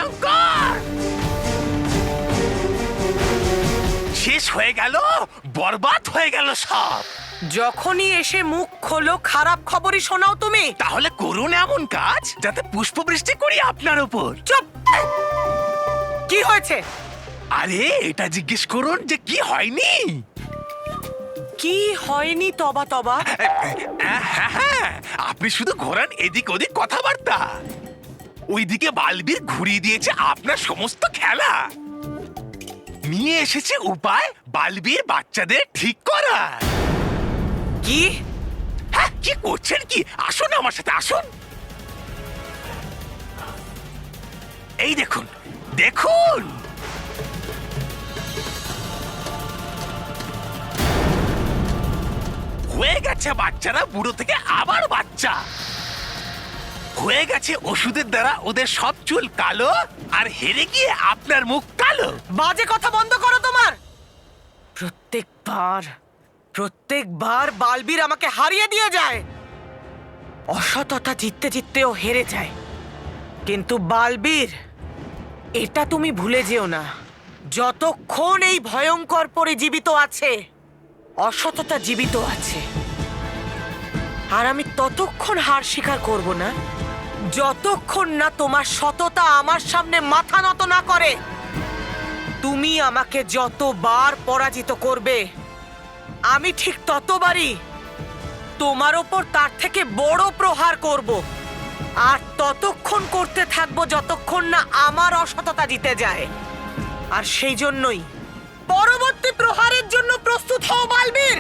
ভয়ঙ্কর। শেষ হয়ে গেল, বরবাদ হয়ে গেল সব। যখনই এসে মুখ খোলো খারাপ খবরই শোনাও তুমি। তাহলে করুন এমন কাজ যাতে পুষ্পবৃষ্টি করি আপনার উপর। চুপ! কি হয়েছে? আরে এটা জিজ্ঞেস করুন যে কি হয়নি। কি হয়নি তবা তবা? হ্যাঁ, আপনি শুধু ঘোরান এদিক ওদিক কথাবার্তা। ওইদিকে বালবীর ঘুরিয়ে দিয়েছে আপনার সমস্ত খেলা, নিয়ে এসেছে উপায় বালবীর বাচ্চাদের ঠিক করার। কি? হ্যাঁ, কি করছেন কি? আসুন আমার সাথে আসুন। এই দেখুন, দেখুন। হয়ে গেছে বাচ্চারা বুড়ো থেকে আবার বাচ্চা। হয়ে গেছে ওষুধের দ্বারা ওদের সব চুল কালো, আর হেরে গিয়ে আপনার মুখ কালো। বাজে কথা বন্ধ করো তোমার। প্রত্যেকবার বালবীর আমাকে হারিয়ে দিয়ে যায়। অসততা জিততে জিততেও হেরে যায়। কিন্তু বালবীর, এটা তুমি ভুলে যেও না, যতক্ষণ এই ভয়ঙ্কর পরে জীবিত আছে, অসততা জীবিত আছে। আর আমি ততক্ষণ হার স্বীকার করব না যতক্ষণ না তোমার সততা আমার সামনে মাথা নত না করে। তুমি আমাকে যতবার পরাজিত করবে, আমি ঠিক ততবারই তোমার ওপর তার থেকে বড় প্রহার করব। আর ততক্ষণ করতে থাকবো যতক্ষণ না আমার অসততা জিতে যায়। আর সেই জন্যই পরবর্তী প্রহারের জন্য প্রস্তুত হও Balbir.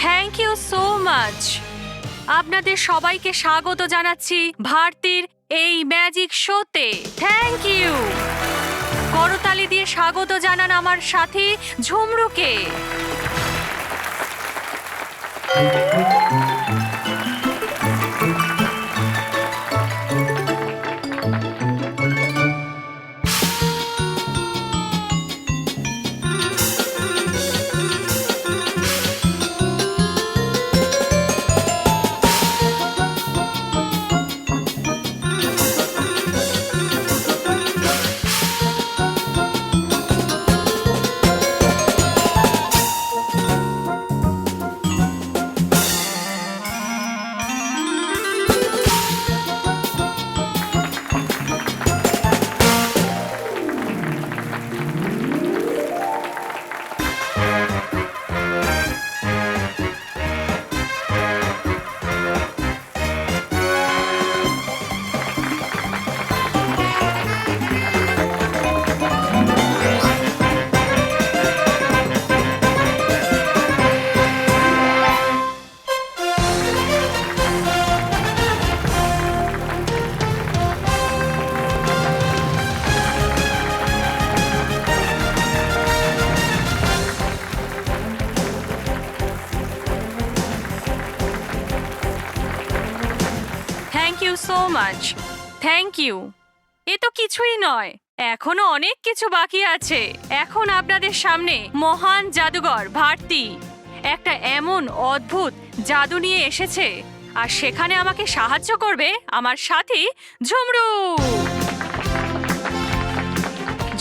Thank you so much. আপনাদের সবাইকে স্বাগত জানাচ্ছি ভারতীর এই ম্যাজিক শোতে। Thank you. করতালি দিয়ে স্বাগত জানান আমার সাথী ঝুমরুকে। So much. Thank you. এ তো কিছুই নয়, এখনো অনেক কিছু বাকি আছে। এখন আপনাদের সামনে মহান জাদুঘর ভারতী একটা এমন অদ্ভুত জাদু নিয়ে এসেছে, আর সেখানে আমাকে সাহায্য করবে আমার সাথী ঝুমরু।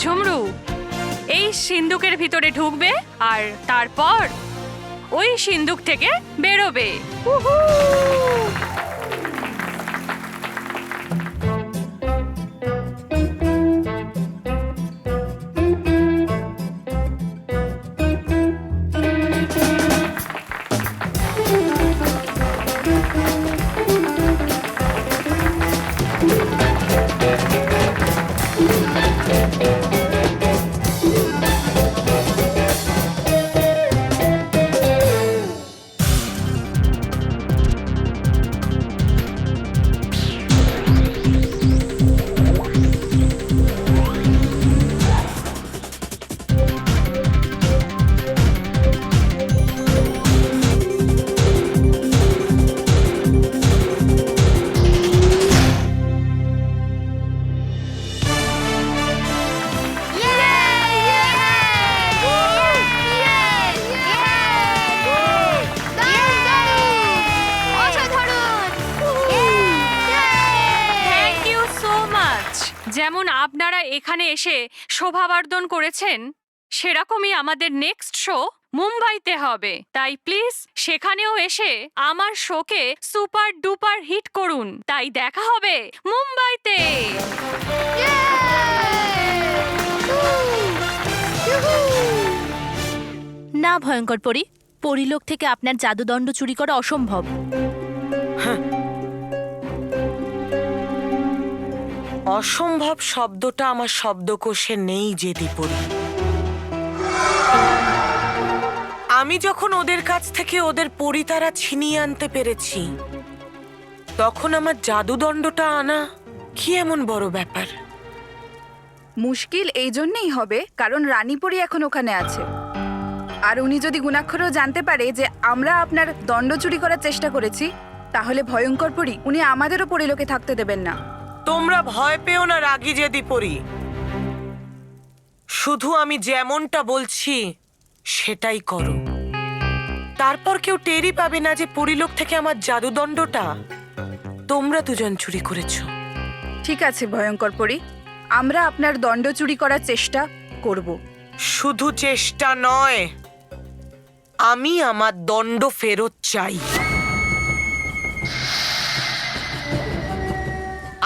ঝুমরু এই সিন্দুকের ভিতরে ঢুকবে আর তারপর ওই সিন্দুক থেকে বেরোবে। আপনারা এখানে এসে শোভাবর্ধন করেছেন, সেরকমই আমাদের নেক্সট শো মুম্বাইতে হবে। তাই প্লিজ সেখানেও এসে আমার শোকে সুপার ডুপার হিট করুন। তাই দেখা হবে মুম্বাইতে। না ভয়ঙ্কর পরী, পরিলোক থেকে আপনার জাদুদণ্ড চুরি করা অসম্ভব। অসম্ভব শব্দটা আমার শব্দকোষে নেই জেদি পড়ি। আমি যখন ওদের কাছ থেকে ওদের পরিতারা ছিনিয়ে আনতে পেরেছি, তখন আমার জাদুদণ্ডটা আনা কি এমন বড় ব্যাপার? মুশকিল এই জন্যই হবে কারণ রানীপুরি এখন ওখানে আছে, আর উনি যদি গুণাক্ষরও জানতে পারে যে আমরা আপনার দণ্ড চুরি করার চেষ্টা করেছি, তাহলে ভয়ঙ্কর পরি উনি আমাদেরও পরিলোকে থাকতে দেবেন না। তোমরা ভয় পেও না রাগী জেদি পড়ি, শুধু আমি যেমনটা বলছি সেটাই করো। তারপর কেউ টেরই পাবে না যে পরিলোক থেকে আমার জাদুদণ্ডটা তোমরা দুজন চুরি করেছো। ঠিক আছে ভয়ঙ্কর পরি, আমরা আপনার দণ্ড চুরি করার চেষ্টা করব। শুধু চেষ্টা নয়, আমি আমার দণ্ড ফেরত চাই।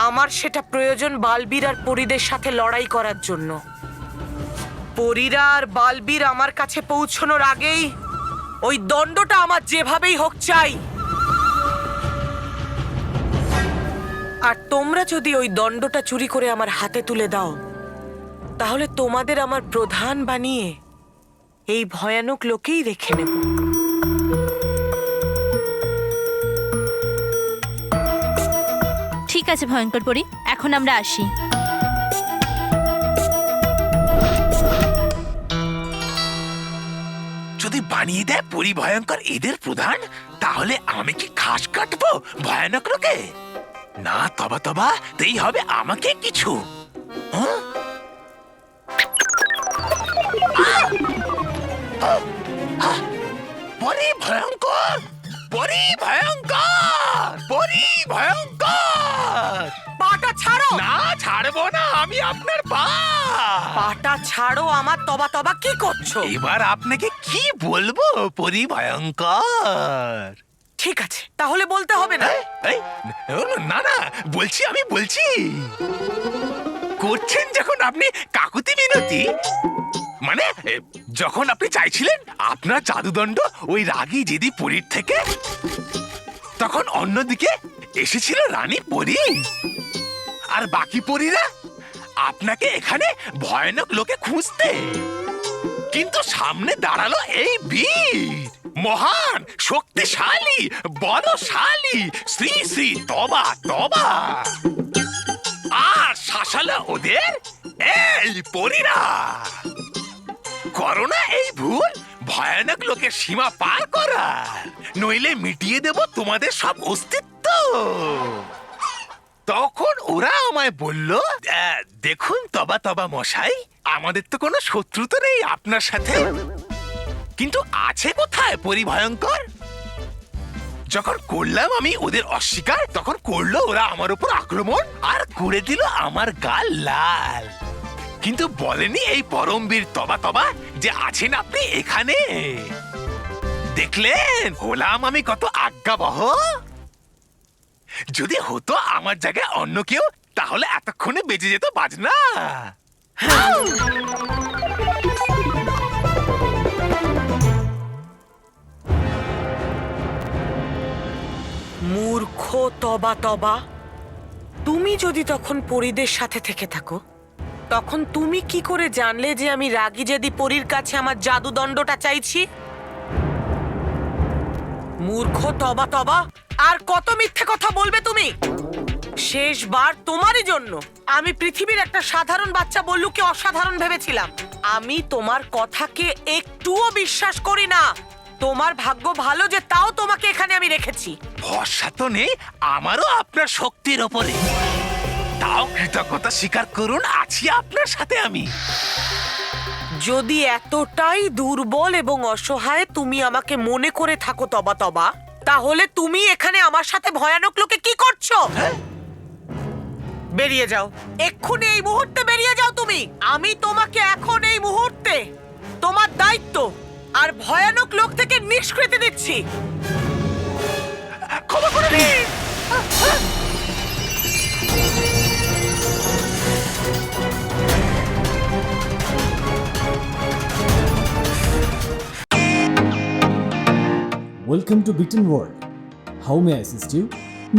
আমার সেটা প্রয়োজন বালবীর আর পরীদের সাথে লড়াই করার জন্য। পরীরা আর বালবীর আমার কাছে পৌঁছানোর আগেই ওই দণ্ডটা আমার যেভাবেই হোক চাই। আর তোমরা যদি ওই দণ্ডটা চুরি করে আমার হাতে তুলে দাও, তাহলে তোমাদের আমার প্রধান বানিয়ে এই ভয়ানক লোকেই রেখে নেব। ঠিক আছে ভয়ঙ্কর পরী, এখন আমরা আসি। যদি বানিয়ে দেয় পরি ভয়ঙ্কর এদের প্রধান, তাহলে আমি কি ঘাস কাটবো ভয়ানক লোকে? না, তবা তবা তেই হবে আমাকে কিছু। হ্যাঁ? পরি ভয়ঙ্কর, পরি ভয়ঙ্কর, পরি ভয়ঙ্কর। পাটা ছাড়ো! না, ছাড়বো না আমি আপনার পা। পাটা ছাড়ো আমার! তবা তবা কি করছো? এবার আপনাকে কি বলবো পরি ভয়ঙ্কর? ঠিক আছে, তাহলে বলতে হবে না। এই, না না, আমি বলছি করছেন যখন আপনি কাকুতি মিনতি, মানে যখন আপনি চাইছিলেন আপনার জাদুদণ্ড ওই রাগী জেদি পরীর থেকে, তখন অন্যদিকে এসেছিল রানী পরী, আর বাকি পরীরা আপনাকে এখানে ভয়ানক লোকে খুঁজতে। কিন্তু সামনে দাঁড়ালো এই বীর, মহান, শক্তিশালী, বলশালী, শ্রী শ্রী তবা তবা, আর শাসালো ওদের এই পরীরা। করোনা এই ভুল ভয়ানক লোকের সীমা পার করার, নইলে মিটিয়ে দেব তোমাদের সব অস্তিত্ব। তখন ওরা আমায় বলল, দেখুন তবা তবা মশাই, আমাদের তো কোনো শত্রুতা নেই আপনার সাথে, কিন্তু আছে কোথায় পরি ভয়ঙ্কর? যখন করলাম আমি ওদের অস্বীকার, তখন করলো ওরা আমার উপর আক্রমণ আর করে দিল আমার গাল লাল। কিন্তু বলেনি এই পরমবীর তবা তবা যে আছেন আপনি এখানে। দেখলেন হলাম আমি কত আজ্ঞাবহ। যদি হতো আমার জায়গায় অন্য কেউ, তাহলে এতক্ষণে বেজে যেত বাজনা। মূর্খ তবা তবা, তুমি যদি তখন পরীদের সাথে থেকে থাকো, তখন তুমি কি করে জানলে যে আমি রাগী জেদি পরীর কাছে আমার জাদুদণ্ডটা চাইছি? মূর্খ তবা তবা, আর কত মিথ্যে কথা বলবে তুমি? শেষবার তোমারই জন্য আমি পৃথিবীর একটা সাধারণ বাচ্চা বল্লুকে অসাধারণ ভেবেছিলাম। আমি তোমার কথাকে একটুও বিশ্বাস করি না। তোমার ভাগ্য ভালো যে তাও তোমাকে এখানে আমি রেখেছি। ভরসা তো নেই আমারও আপনার শক্তির ওপরে, তাও কৃতজ্ঞতা স্বীকার করুন আছি আপনার সাথে আমি। যদি এতটাই দুর্বল এবং অসহায় তুমি আমাকে মনে করে থাকো তবা তবা, তাহলে তুমি এখানে আমার সাথে ভয়ানক লোকে কি করছো? বেরিয়ে যাও, এক্ষুনি এই মুহূর্তে বেরিয়ে যাও তুমি। আমি তোমাকে এখন এই মুহূর্তে তোমার দায়িত্ব আর ভয়ানক লোক থেকে নিষ্কৃতি দিচ্ছি। ক্ষমা করে দিন। ওয়েলকাম টু বিটেন world. How may assist you?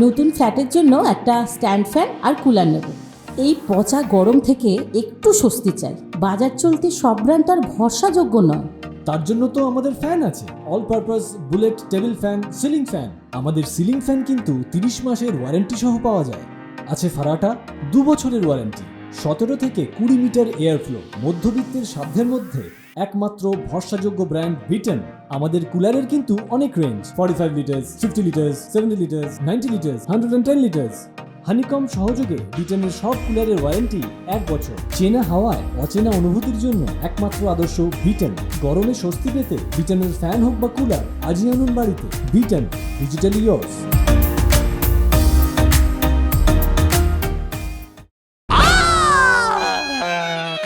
নতুন ফ্ল্যাটের জন্য একটা স্ট্যান্ড ফ্যান আর কুলার নেব। এই পচা গরম থেকে একটু স্বস্তি চাই। বাজার চলতে সব ব্র্যান্ড তো আর ভরসাযোগ্য নয়। তার জন্য তো আমাদের ফ্যান আছে, all purpose bullet table fan, ceiling fan. আমাদের সিলিং ফ্যান কিন্তু 30 মাসের ওয়ারেন্টি সহ পাওয়া যায়। আছে ফারাটা 2 বছরের ওয়ারেন্টি, 17 থেকে 20 মিটার এয়ার ফ্লো, মধ্যবিত্তের সাধ্যের মধ্যে একমাত্র ভরসাযোগ্য ব্র্যান্ড বিটেন। আমাদের কুলারের কিন্তু অনেক range, 45 litres, 50 litres, 70 litres, 90 litres, 110 litres. Honeycomb সহযোগে বিটেনের সব কুলারের ওয়ারেন্টি 1 বছর। চেনা হাওয়ায় অচেনা অনুভূতির জন্য একমাত্র আদর্শ বিটেন। গরমে স্বস্তি পেতে বিটেনের ফ্যান হোক বা কুলার, আজই আনুন বাড়িতে। Beaten, digitally yours.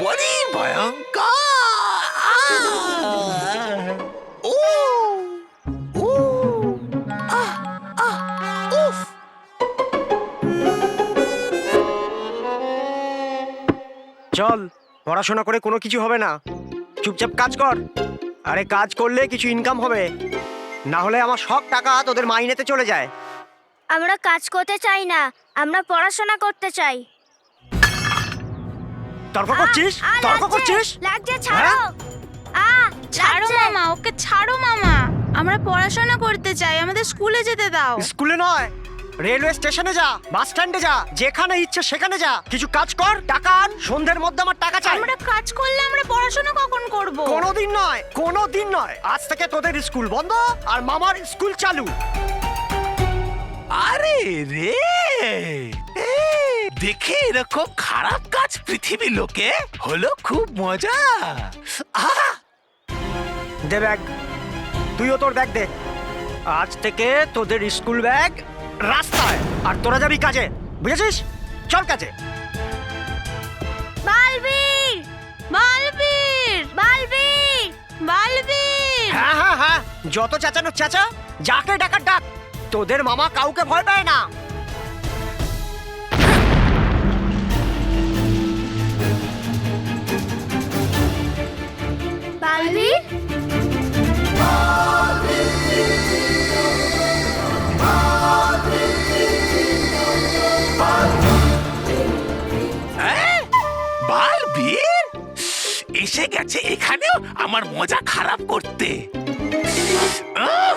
বড়ি ভয়ঙ্কর। ও ও উফ। চল, পড়াশোনা করে কোনো কিছু হবে না, চুপচাপ কাজ কর। আরে কাজ করলে কিছু ইনকাম হবে, না হলে আমার সব টাকা তোদের মাইনেতে চলে যায়। আমরা কাজ করতে চাই না, আমরা পড়াশোনা করতে চাই। তর্ক করছিস? তর্ক করছিস? লাগছে, ছাড়ো। ছাড়ো মামা, ওকে ছাড়ো মামা। আমরা পড়াশোনা করতে চাই, আমাদের স্কুলে যেতে দাও। স্কুলে নয়, রেলওয়ে স্টেশনে যা, বাস স্ট্যান্ডে যা, যেখানে ইচ্ছে সেখানে যা, কিছু কাজ কর, টাকা আন। সন্ধ্যের মধ্যে আমার টাকা চাই। আমরা কাজ করলে আমরা পড়াশোনা কখন করব? কোনোদিন নয়, কোনোদিন নয়। আজ থেকে তোদের স্কুল বন্ধ আর মামার স্কুল চালু। আরে রে, দেখে এরকম খারাপ কাজ পৃথিবী লোকে হলো খুব মজা। আহা! দে ব্যাগ, তুইও তোর ব্যাগ দে। আজ থেকে তোদের স্কুল ব্যাগ রাস্তায়, আর তোরা যাবি কাজে, বুঝেছিস? চল কাজে। বালবীর, বালবীর, বালবীর, বালবীর। হ্যাঁ হ্যাঁ হ্যাঁ, যত চেঁচানো চেঁচা, যাকে ডাকার ডাক। তোদের মামা কাউকে ভয় পায় না। বালবীর। বালবীর এসে গেছে এখানেও আমার মজা খারাপ করতে। আহ!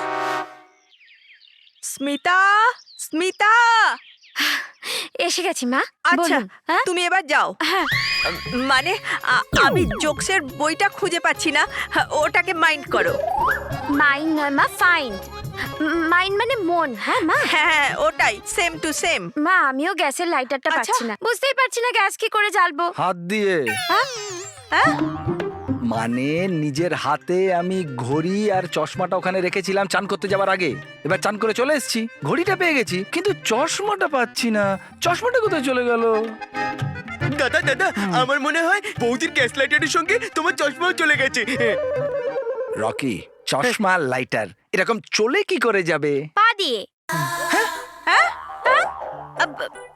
স্মিতা, স্মিতা, এসে গেছি মা। আচ্ছা বলুন। হ্যাঁ? তুমি এবার যাও। হ্যাঁ। মানে আমি জোকসের বইটা খুঁজে পাচ্ছি না, ওটাকে মাইন্ড করো। মাইন্ড নয় মা, ফাইন্ড। মাইন্ড মানে মন। হ্যাঁ মা। হ্যাঁ ওটাই, সেম টু সেম। মা, আমিও গ্যাসের লাইটারটা আচ্ছা। পাচ্ছি না, বুঝতেই পারছি না গ্যাস কি করে জ্বালবো। হাত দিয়ে। হ্যাঁ? মানে নিজের হাতে আমি ঘড়ি আর চশমাটা ওখানে রেখেছিলাম চান করতে যাওয়ার আগে। এবার চান করে চলে এসেছি, ঘড়িটা পেয়ে গেছি, কিন্তু চশমাটা পাচ্ছি না। চশমাটা কোথায় চলে গেল? দাদা দাদা, আমার মনে হয় বৌদির গ্যাস লাইটারের সঙ্গে তোমার চশমাও চলে গেছে। রকি, চশমা আর লাইটার এরকম চলে কি করে যাবে? পা দিয়ে।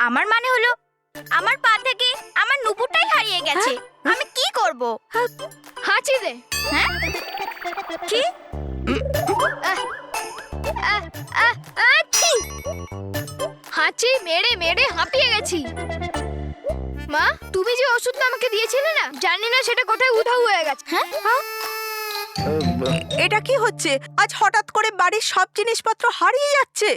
আমার মানে হলো আমার পা থেকে আমার নুপুরটাই হারিয়ে গেছে। আমি কি করব? হাঁচি দে। হ্যাঁ? কি? হাঁচি মেরে মেরে হাঁপিয়ে গেছি। মা, তুমি যে ওষুধটা আমাকে দিয়েছিলে না, জানি না সেটা কোথায় উধাও হয়ে গেছে। হ্যাঁ? এটা কি হচ্ছে? আজ হঠাৎ করে বাড়ির সব জিনিসপত্র হারিয়ে যাচ্ছে।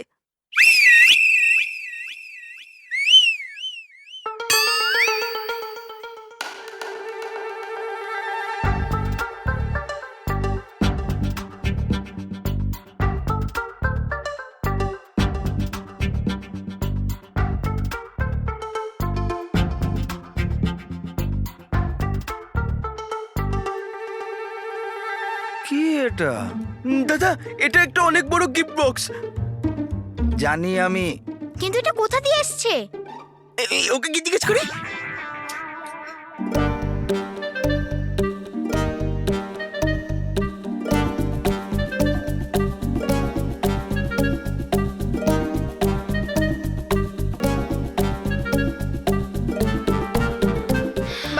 কি এটা? দাদা, এটা একটা অনেক বড় গিফট বক্স। জানি আমি। কিন্তু এটা কোথা দিয়ে এসছে? ওকে কি জিজ্ঞেস করি?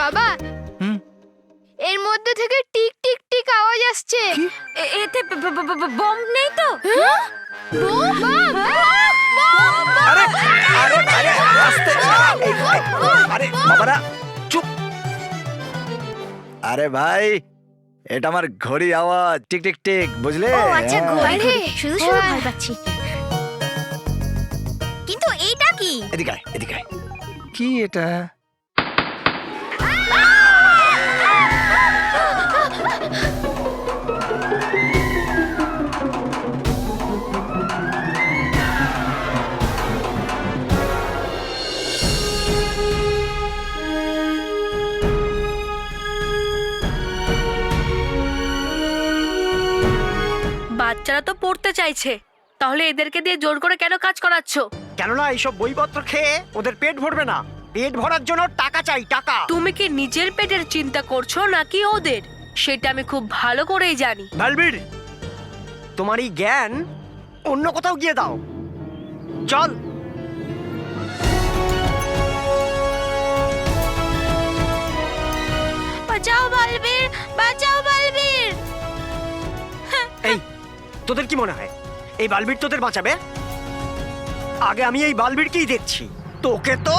বাবা, এর মধ্যে থেকে টিক টিক টিক আওয়াজ আসছে। এতে বম নেই তো? আরে আরে আরে আস্তে, আরে বাবারা চুপ। আরে ভাই, এটা আমার ঘড়ি আওয়াজ, টিক টিক টিক, বুঝলে? আচ্ছা, ঘড়ি শুধু শুধু ভয় পাচ্ছি। কিন্তু এইটা কি? এদিকে আয়, এদিকে আয়। কি এটা? বাচ্চারা তো পড়তে চাইছে, তাহলে এদেরকে দিয়ে জোর করে কেন কাজ করাচ্ছ? কেননা এইসব বইপত্র খেয়ে ওদের পেট ভরবে না। পেট ভরার জন্য টাকা চাই, টাকা। তুমি কি নিজের পেটের চিন্তা করছো নাকি ওদের? সেটা আমি খুব ভালো করেই জানি। বালবীর, তোমার এই জ্ঞান অন্য কোথাও গিয়ে দাও। চল। বাঁচাও বালবীর, বাঁচাও বালবীর। এই, তোদের কি মনে হয় এই বালবীর তোদের বাঁচাবে? আগে আমি এই বালবীরকেই দেখছি। তোকে তো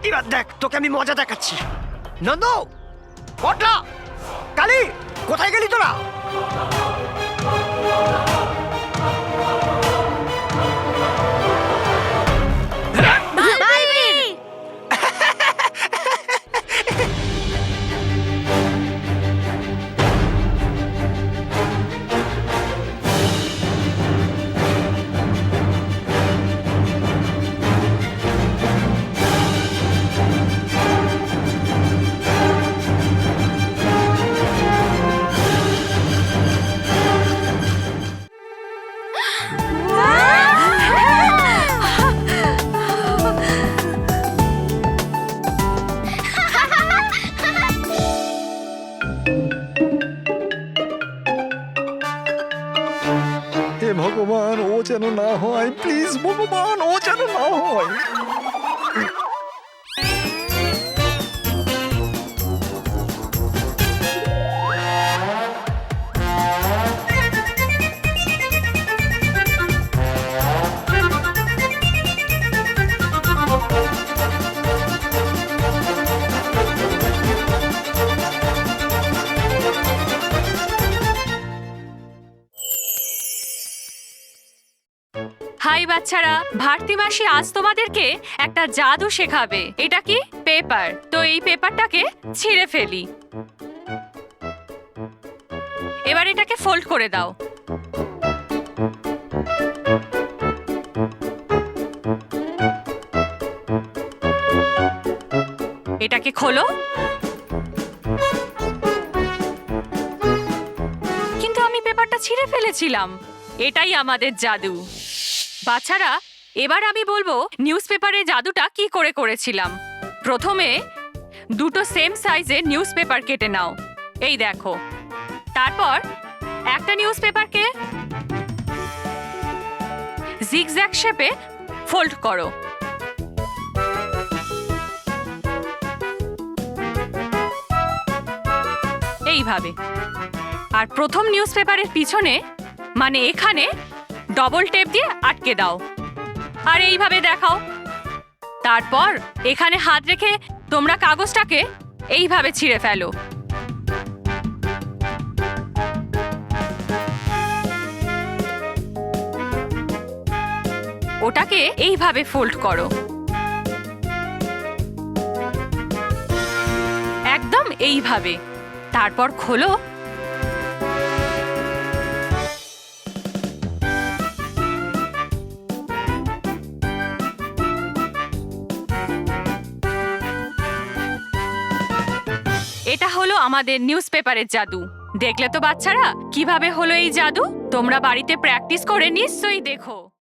এবার দেখ, তোকে আমি মজা দেখাচ্ছি। নন্দ, পটলা, কালী, কোথায় গেলি তোরা? ভগবান, ও যেন না হয়, প্লিজ ভগবান, ও যেন না হয়। হাই বাচ্চারা, ভারতী মাসি আজ তোমাদেরকে একটা জাদু শেখাবে। এটা কি? পেপার। তো এই পেপারটাকে ছিঁড়ে ফেলি। এবার এটাকে ফোল্ড করে দাও। এটাকে খোলো। কিন্তু আমি পেপারটা ছিঁড়ে ফেলেছিলাম। এটাই আমাদের জাদু। বাচ্চারা, এবার আমি বলবো নিউজ পেপারে জাদুটা কি করে করেছিলাম। প্রথমে দুটো সেম সাইজের নিউজ পেপার কেটে নাও। এই দেখো। তারপর একটা নিউজ পেপারকে জিগজ্যাগ শেপে ফোল্ড করো। এইভাবে। আর প্রথম নিউজ পেপারের পিছনে, মানে এখানে, ডবল টেপ দিয়ে আটকে দাও। আর এইভাবে দেখাও। তারপর এখানে হাত রেখে তোমরা কাগজটাকে এইভাবে ছিঁড়ে ফেলো। ওটাকে এইভাবে ফোল্ড করো। একদম এইভাবে। তারপর খোলো। এটা হলো আমাদের নিউজ পেপারের জাদু। দেখলে তো বাচ্চারা কিভাবে হলো এই জাদু? তোমরা বাড়িতে প্র্যাকটিস করে নিশ্চয়ই দেখো।